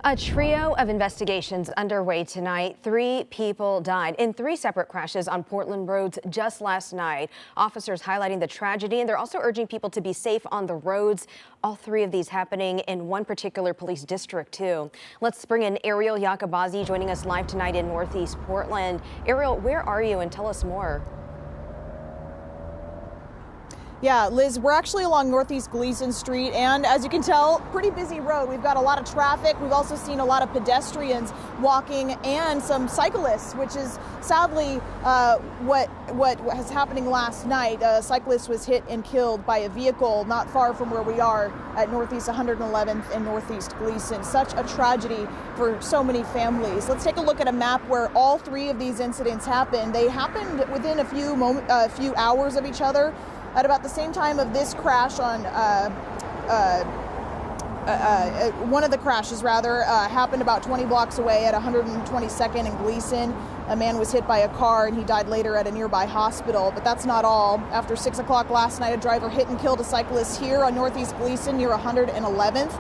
A trio of investigations underway tonight. 3 people died in 3 separate crashes on Portland roads just last night. Officers highlighting the tragedy, and they're also urging people to be safe on the roads. All 3 of these happening in one particular police district, too. Let's bring in Ariel Yakabazi joining us live tonight in Northeast Portland. Ariel, where are you, and tell us more. Yeah, Liz, we're actually along Northeast Gleason Street, and as you can tell, pretty busy road. We've got a lot of traffic. We've also seen a lot of pedestrians walking and some cyclists, which is sadly what was happening last night. A cyclist was hit and killed by a vehicle not far from where we are at Northeast 111th and Northeast Gleason. Such a tragedy for so many families. Let's take a look at a map where all 3 of these incidents happened. They happened within a few hours of each other. At about the same time of this crash on one of the crashes happened about 20 blocks away at 122nd and Gleason. A man was hit by a car and he died later at a nearby hospital. But that's not all. After 6 o'clock last night, a driver hit and killed a cyclist here on Northeast Gleason near 111th.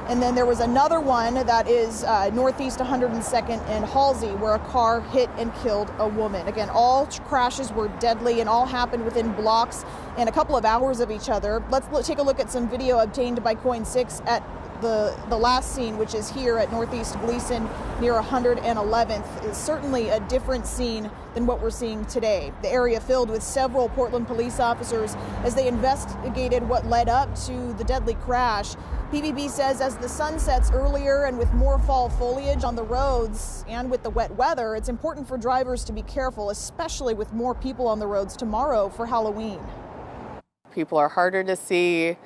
And then there was another one that is Northeast 102nd and Halsey, where a car hit and killed a woman. Again, all crashes were deadly and all happened within blocks and a couple of hours of each other. Let's take a look at some video obtained by Coin 6 at the last scene, which is here at Northeast Gleason near 111th. Is certainly a different scene than what we're seeing today. The area filled with several Portland police officers as they investigated what led up to the deadly crash. PBB says as the sun sets earlier and with more fall foliage on the roads and with the wet weather, it's important for drivers to be careful, especially with more people on the roads tomorrow for Halloween. People are harder to see.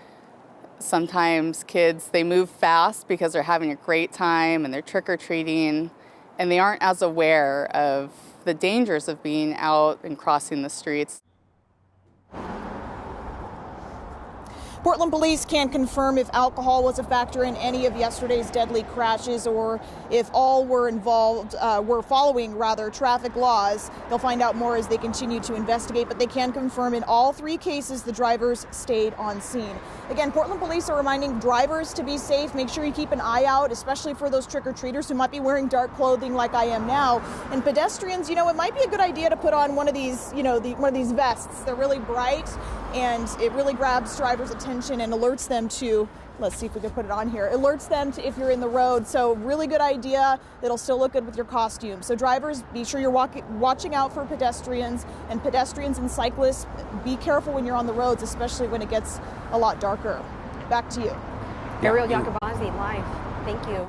Sometimes kids, they move fast because they're having a great time and they're trick-or-treating, and they aren't as aware of the dangers of being out and crossing the streets. Portland police can't confirm if alcohol was a factor in any of yesterday's deadly crashes or if all were following traffic laws. They'll find out more as they continue to investigate, but they can confirm in all 3 cases the drivers stayed on scene. Again, Portland police are reminding drivers to be safe. Make sure you keep an eye out, especially for those trick-or-treaters who might be wearing dark clothing like I am now. And pedestrians, it might be a good idea to put on one of these, one of these vests. They're really bright and it really grabs drivers' attention and alerts them to, let's see if we can put it on here, alerts them to if you're in the road. So really good idea. It'll still look good with your costume. So drivers, be sure you're watching out for pedestrians and cyclists. Be careful when you're on the roads, especially when it gets a lot darker. Back to you. Ariel Yakabazi live. Thank you.